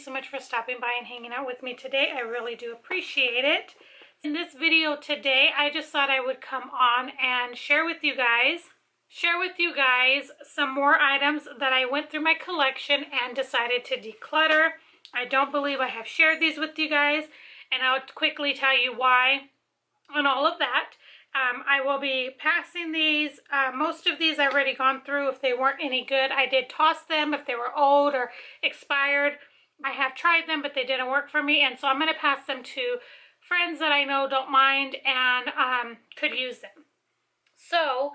so much for stopping by and hanging out with me today. I really do appreciate it. In this video today, I just thought I would come on and share with you guys some more items that I went through my collection and decided to declutter. I don't believe I have shared these with you guys, and I'll quickly tell you why and all of that. I will be passing these. Most of these I've already gone through. If they weren't any good, I did toss them. If they were old or expired, I have tried them, but they didn't work for me. And so I'm going to pass them to friends that I know don't mind and could use them. So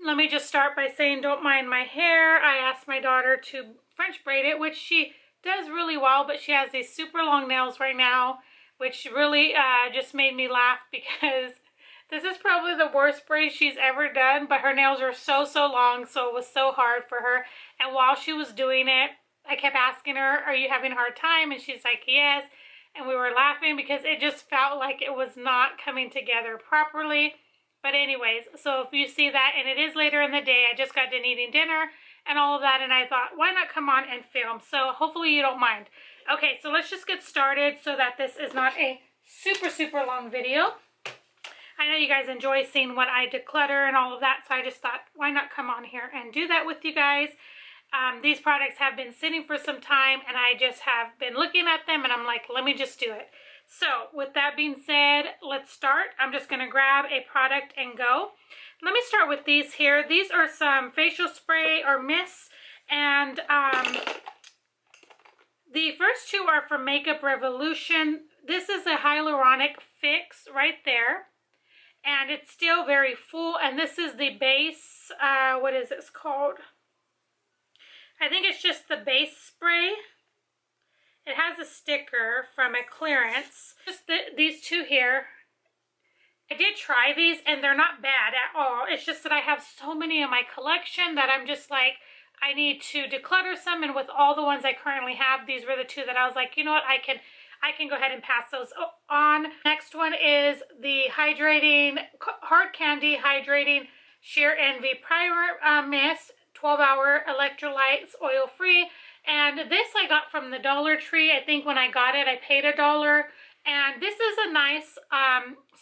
let me just start by saying don't mind my hair. I asked my daughter to French braid it, which she does really well, but she has these super long nails right now, which really just made me laugh because this is probably the worst braid she's ever done, but her nails are so long, so it was so hard for her. And while she was doing it, I kept asking her, are you having a hard time? And she's like, yes. And we were laughing because it just felt like it was not coming together properly. But anyways, so if you see that, and it is later in the day, I just got done eating dinner and all of that, and I thought, why not come on and film? So hopefully you don't mind. Okay, so let's just get started so that this is not a super long video. I know you guys enjoy seeing what I declutter and all of that, so I just thought, why not come on here and do that with you guys? These products have been sitting for some time, and I just have been looking at them, and I'm like, let me just do it. So with that being said, let's start. I'm just going to grab a product and go. Let me start with these here. These are some facial spray or mists, and the first two are from Makeup Revolution. This is a hyaluronic fix right there. And it's still very full, and this is the base, what is this called? I think it's just the base spray. It has a sticker from a clearance. Just these two here. I did try these, and they're not bad at all. It's just that I have so many in my collection that I'm just like, I need to declutter some, and with all the ones I currently have, these were the two that I was like, you know what, I can go ahead and pass those on. Next one is the hydrating, Hard Candy Hydrating Sheer Envy Primer Mist, 12-hour electrolytes, oil-free. And this I got from the Dollar Tree. I think when I got it, I paid $1. And this is a nice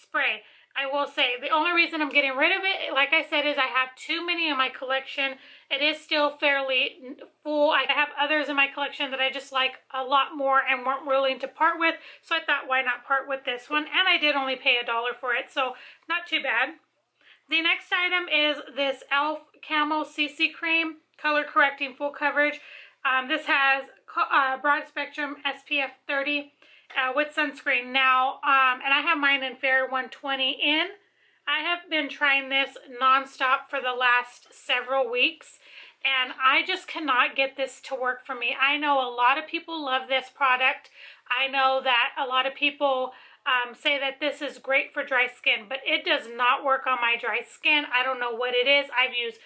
spray. I will say, the only reason I'm getting rid of it, like I said, is I have too many in my collection. It is still fairly full. I have others in my collection that I just like a lot more and weren't willing to part with. So I thought, why not part with this one? And I did only pay $1 for it, so not too bad. The next item is this e.l.f. Camel CC Cream, Color Correcting Full Coverage. This has broad spectrum SPF 30. With sunscreen now, and I have mine in Fair 120 in. I have been trying this nonstop for the last several weeks, and I just cannot get this to work for me. I know a lot of people love this product. I know that a lot of people say that this is great for dry skin, but it does not work on my dry skin. I don't know what it is. I've used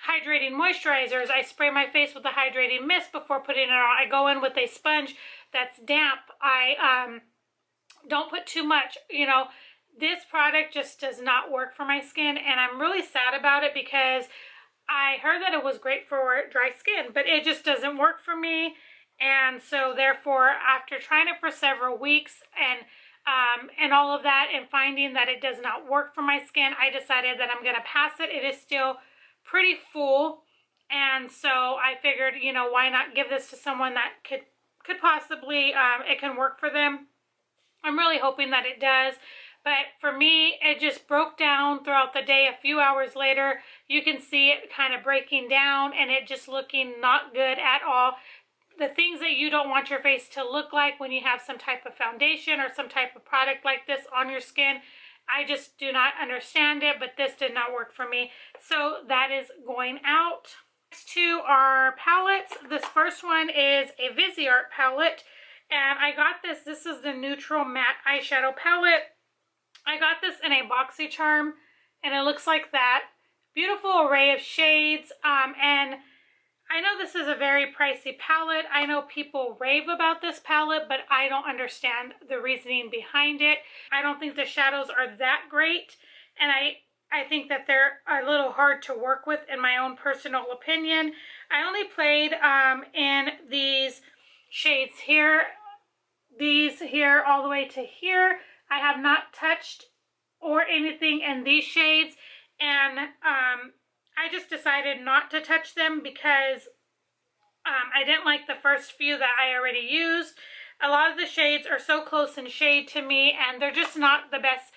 hydrating moisturizers. I spray my face with a hydrating mist before putting it on. I go in with a sponge that's damp. I don't put too much. You know, this product just does not work for my skin, and I'm really sad about it because I heard that it was great for dry skin, but it just doesn't work for me. And so therefore, after trying it for several weeks and all of that, and finding that it does not work for my skin, I decided that I'm going to pass it. It is still pretty full, and so I figured, you know, why not give this to someone that could possibly, it can work for them. I'm really hoping that it does, but for me, it just broke down throughout the day. A few hours later, you can see it kind of breaking down, and it just looking not good at all. The things that you don't want your face to look like when you have some type of foundation or some type of product like this on your skin, I just do not understand it, but this did not work for me. So that is going out. Next two are palettes. This first one is a Viseart palette, and I got this. This is the Neutral Matte Eyeshadow Palette. I got this in a boxy charm, and it looks like that. Beautiful array of shades, and I know this is a very pricey palette. I know people rave about this palette, but I don't understand the reasoning behind it. I don't think the shadows are that great, and I think that they're a little hard to work with in my own personal opinion. I only played in these shades here, these here all the way to here. I have not touched or anything in these shades, and I just decided not to touch them because I didn't like the first few that I already used. A lot of the shades are so close in shade to me, and they're just not the best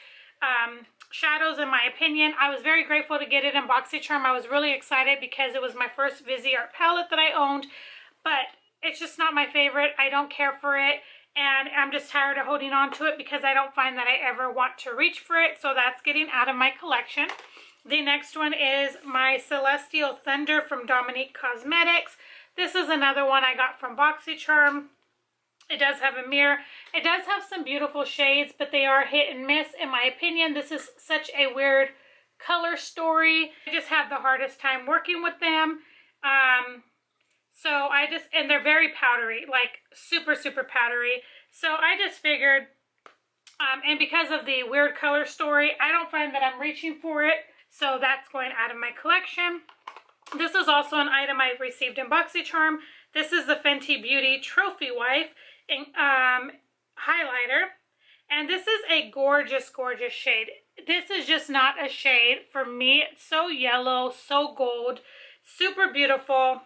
shadows in my opinion. I was very grateful to get it in BoxyCharm. I was really excited because it was my first Viseart palette that I owned, but it's just not my favorite. I don't care for it, and I'm just tired of holding on to it because I don't find that I ever want to reach for it, so that's getting out of my collection. The next one is my Celestial Thunder from Dominique Cosmetics. This is another one I got from BoxyCharm. It does have a mirror. It does have some beautiful shades, but they are hit and miss in my opinion. This is such a weird color story. I just had the hardest time working with them. And they're very powdery, like super, super powdery. So I just figured, and because of the weird color story, I don't find that I'm reaching for it. So that's going out of my collection. This is also an item I've received in BoxyCharm. This is the Fenty Beauty Trophy Wife highlighter. And this is a gorgeous, gorgeous shade. This is just not a shade for me. It's so yellow, so gold, super beautiful.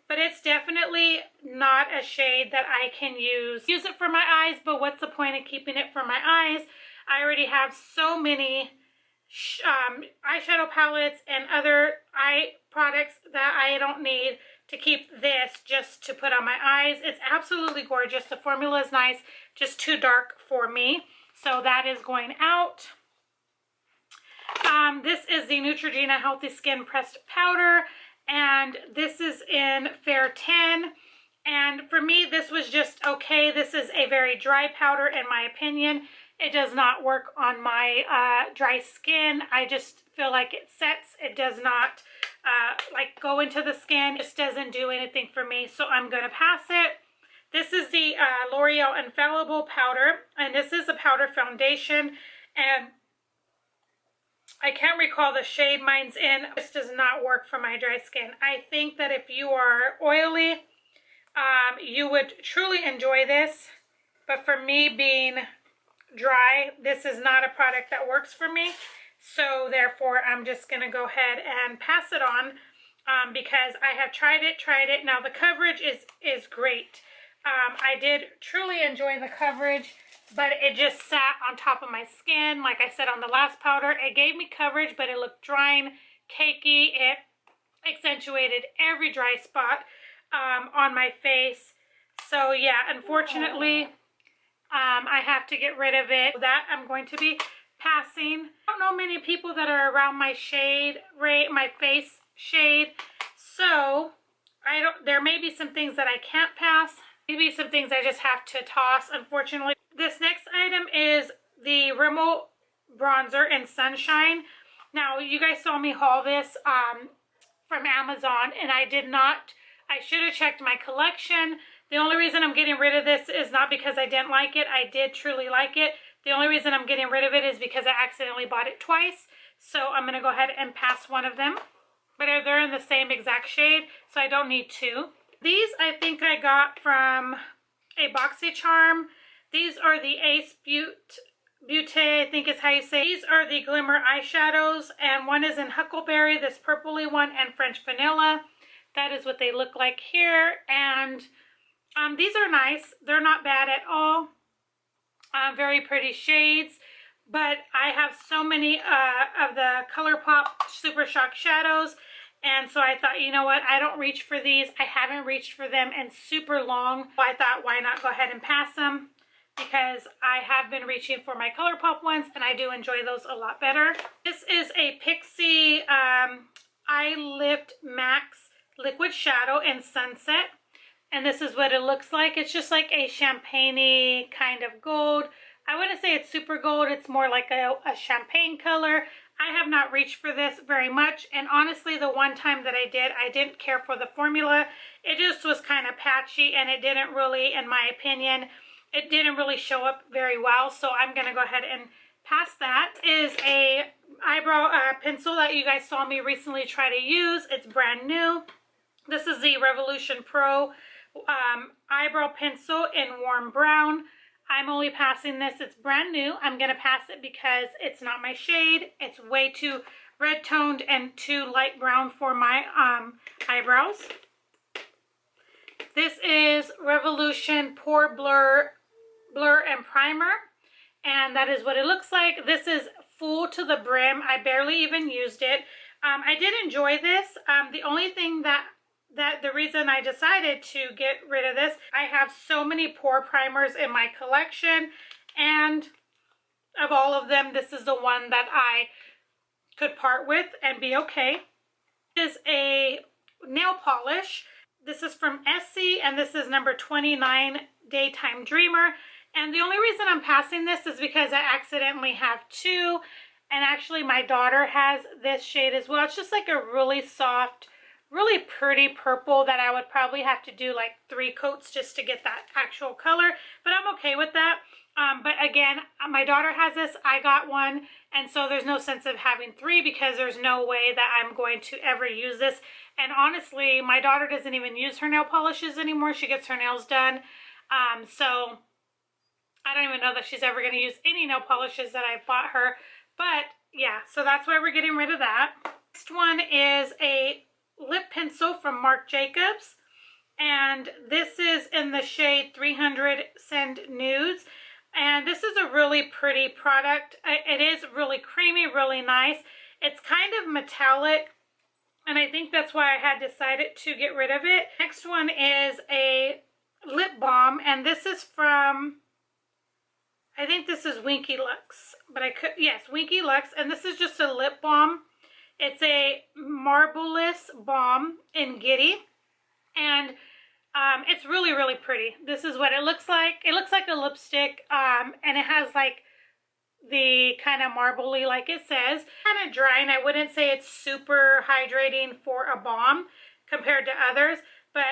But it's definitely not a shade that I can use. Use it for my eyes, but what's the point of keeping it for my eyes? I already have so many eyeshadow palettes and other eye products that I don't need to keep this just to put on my eyes. It's absolutely gorgeous. The formula is nice, just too dark for me. So that is going out. This is the Neutrogena Healthy Skin Pressed Powder, and this is in Fair 10. And for me, this was just okay. This is a very dry powder in my opinion. It does not work on my dry skin. I just feel like it sets. It does not like go into the skin. It just doesn't do anything for me, so I'm going to pass it. This is the L'Oreal Infallible Powder, and this is a powder foundation, and I can't recall the shade mine's in. This does not work for my dry skin. I think that if you are oily, you would truly enjoy this, but for me being dry, this is not a product that works for me. So therefore I'm just going to go ahead and pass it on because I have tried it. Now the coverage is great. I did truly enjoy the coverage, but it just sat on top of my skin. Like I said on the last powder, it gave me coverage, but it looked dry and cakey. It accentuated every dry spot on my face. So yeah, unfortunately, I have to get rid of it. That I'm going to be passing. I don't know many people that are around my shade, my face shade. So there may be some things that I can't pass. Maybe some things I just have to toss, unfortunately. This next item is the Rimmel Bronzer in Sunshine. Now, you guys saw me haul this from Amazon, and I did not. I should have checked my collection. The only reason I'm getting rid of this is not because I didn't like it. I did truly like it. The only reason I'm getting rid of it is because I accidentally bought it twice. So I'm going to go ahead and pass one of them. But they're in the same exact shade, so I don't need two. These I think I got from a BoxyCharm. These are the Ace Beauty, I think is how you say it. These are the Glimmer Eye Shadows, and one is in Huckleberry, this purpley one, and French Vanilla. That is what they look like here, and these are nice. They're not bad at all. Very pretty shades, but I have so many of the ColourPop Super Shock Shadows, and so I thought, you know what, I don't reach for these. I haven't reached for them in super long. So I thought, why not go ahead and pass them, because I have been reaching for my ColourPop ones, and I do enjoy those a lot better. This is a Pixie Eye Lift Max Liquid Shadow in Sunset. And this is what it looks like. It's just like a champagne-y kind of gold. I wouldn't say it's super gold. It's more like a champagne color. I have not reached for this very much. And honestly, the one time that I didn't care for the formula. It just was kind of patchy, and it didn't really, in my opinion, it didn't really show up very well. So I'm going to go ahead and pass that. Is a eyebrow pencil that you guys saw me recently try to use. It's brand new. This is the Revolution Pro eyebrow pencil in warm brown. I'm only passing this. It's brand new. I'm going to pass it because it's not my shade. It's way too red toned and too light brown for my eyebrows. This is Revolution Pore Blur and Primer, and that is what it looks like. This is full to the brim. I barely even used it. I did enjoy this. The only thing that the reason I decided to get rid of this, I have so many pore primers in my collection, and of all of them, this is the one that I could part with and be okay. This is a nail polish. This is from Essie, and this is number 29, Daytime Dreamer. And the only reason I'm passing this is because I accidentally have two, and actually my daughter has this shade as well. It's just like a really soft, really pretty purple that I would probably have to do like 3 coats just to get that actual color, but I'm okay with that. But again, my daughter has this, I got one, and so there's no sense of having 3 because there's no way that I'm going to ever use this. And honestly, my daughter doesn't even use her nail polishes anymore. She gets her nails done. So I don't even know that she's ever going to use any nail polishes that I've bought her. But yeah, so that's why we're getting rid of that. Next one is a lip pencil from Marc Jacobs. And this is in the shade 300 Send Nudes. And this is a really pretty product. It is really creamy, really nice. It's kind of metallic, and I think that's why I had decided to get rid of it. Next one is a lip balm, and this is from, I think this is Winky Lux, but yes, Winky Lux, and this is just a lip balm. It's a marbleless balm in Giddy, and it's really, really pretty. This is what it looks like. It looks like a lipstick, and it has like the kind of marbly, like it says. Kind of dry, and I wouldn't say it's super hydrating for a balm compared to others, but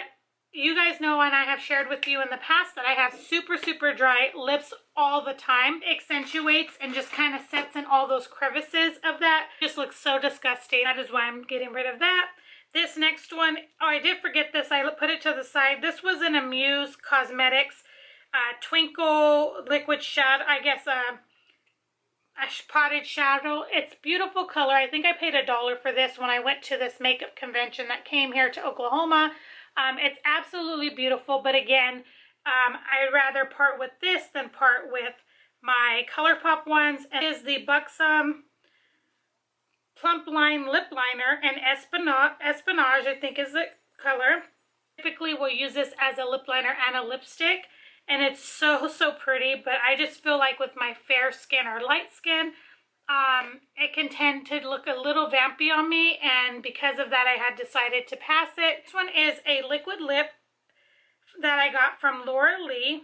you guys know, and I have shared with you in the past, that I have super, super dry lips all the time. It accentuates and just kind of sets in all those crevices of that. It just looks so disgusting. That is why I'm getting rid of that. This next one, oh, I did forget this. I put it to the side. This was an Amuse Cosmetics Twinkle Liquid Shadow, I guess a potted shadow. It's beautiful color. I think I paid $1 for this when I went to this makeup convention that came here to Oklahoma. It's absolutely beautiful, but again, I'd rather part with this than part with my ColourPop ones. And it is the Buxom Plump Line Lip Liner, and Espionage, I think is the color. Typically we'll use this as a lip liner and a lipstick, and it's so, so pretty, but I just feel like with my fair skin or light skin, it can tend to look a little vampy on me, and because of that I had decided to pass it. This one is a liquid lip that I got from Laura Lee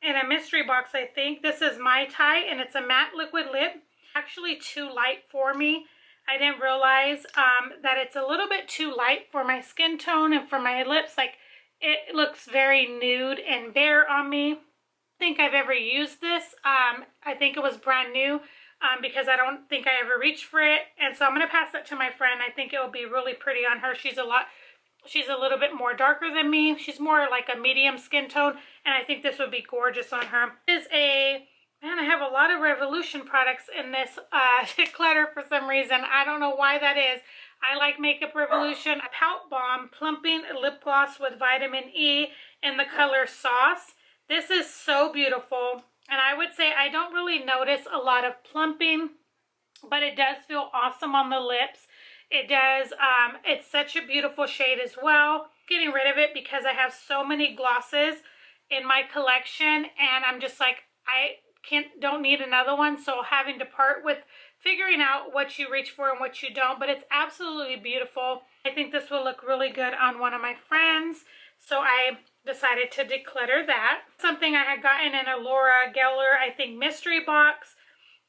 in a mystery box, I think. This is Mai Tai, and it's a matte liquid lip. Actually too light for me. I didn't realize that it's a little bit too light for my skin tone and for my lips. Like, it looks very nude and bare on me. I don't think I've ever used this. I think it was brand new because I don't think I ever reached for it. And so I'm going to pass that to my friend. I think it will be really pretty on her. She's a little bit more darker than me. She's more like a medium skin tone, and I think this would be gorgeous on her. This is a... Man, I have a lot of Revolution products in this Declutter for some reason. I don't know why that is. I like Makeup Revolution. A Pout Balm Plumping Lip Gloss with Vitamin E in the color Sauce. This is so beautiful. And I would say I don't really notice a lot of plumping, but it does feel awesome on the lips. It does. It's such a beautiful shade as well. Getting rid of it because I have so many glosses in my collection, and I'm just like, don't need another one, so having to part with figuring out what you reach for and what you don't, but it's absolutely beautiful. I think this will look really good on one of my friends, so I decided to declutter that. Something I had gotten in a Laura Geller, I think, mystery box,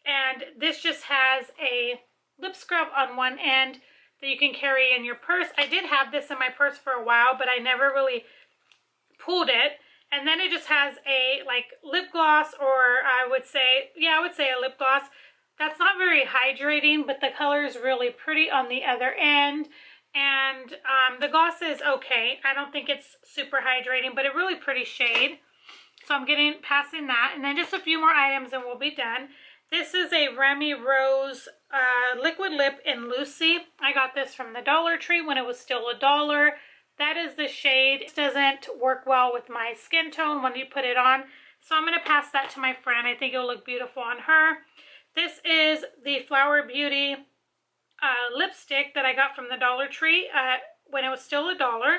and this just has a lip scrub on one end that you can carry in your purse. I did have this in my purse for a while, but I never really pulled it. And then it just has a like lip gloss, or I would say a lip gloss. That's not very hydrating, but the color is really pretty on the other end. And the gloss is okay. I don't think it's super hydrating, but a really pretty shade. So I'm passing that. And then just a few more items and we'll be done. This is a Remy Rose liquid lip in Lucy. I got this from the Dollar Tree when it was still $1. That is the shade. It doesn't work well with my skin tone when you put it on. So I'm going to pass that to my friend. I think it'll look beautiful on her. This is the Flower Beauty lipstick that I got from the Dollar Tree when it was still $1.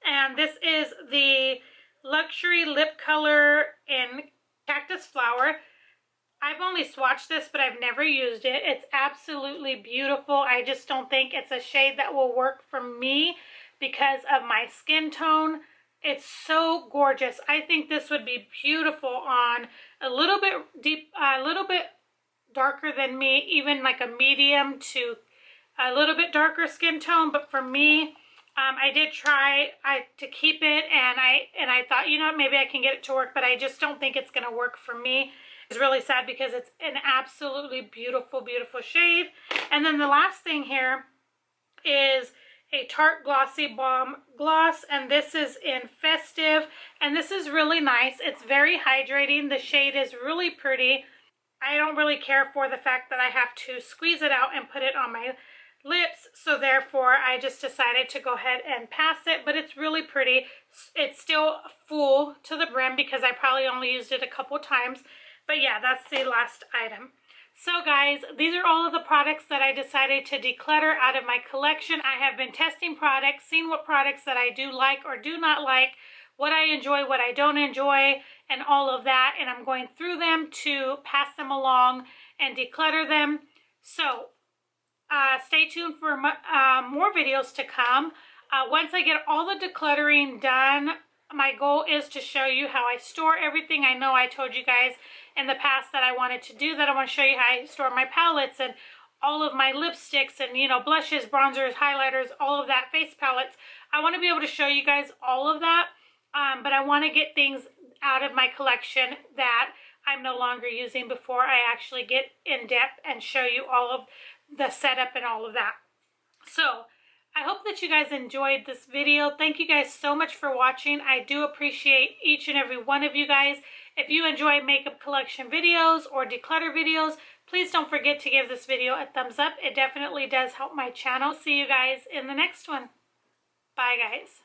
And this is the Luxury Lip Color in Cactus Flower. I've only swatched this, but I've never used it. It's absolutely beautiful. I just don't think it's a shade that will work for me because of my skin tone. It's so gorgeous. I think this would be beautiful on a little bit deep, a little bit darker than me, even like a medium to a little bit darker skin tone. But for me, I did try to keep it, and I thought, you know what, maybe I can get it to work, but I just don't think it's going to work for me. It's really sad because it's an absolutely beautiful, beautiful shade. And then the last thing here is a Tart Glossy Balm Gloss, and this is in Festive, and this is really nice. It's very hydrating. The shade is really pretty. I don't really care for the fact that I have to squeeze it out and put it on my lips, so therefore I just decided to go ahead and pass it, but it's really pretty. It's still full to the brim because I probably only used it a couple times. But yeah, that's the last item. So guys, these are all of the products that I decided to declutter out of my collection. I have been testing products, seeing what products that I do like or do not like, what I enjoy, what I don't enjoy, and all of that. And I'm going through them to pass them along and declutter them. So stay tuned for more videos to come. Once I get all the decluttering done, my goal is to show you how I store everything. I know I told you guys in the past that I wanted to do that. I want to show you how I store my palettes and all of my lipsticks and, you know, blushes, bronzers, highlighters, all of that, face palettes. I want to be able to show you guys all of that, but I want to get things out of my collection that I'm no longer using before I actually get in depth and show you all of the setup and all of that. So I hope that you guys enjoyed this video. Thank you guys so much for watching. I do appreciate each and every one of you guys. If you enjoy makeup collection videos or declutter videos, please don't forget to give this video a thumbs up. It definitely does help my channel. See you guys in the next one. Bye guys.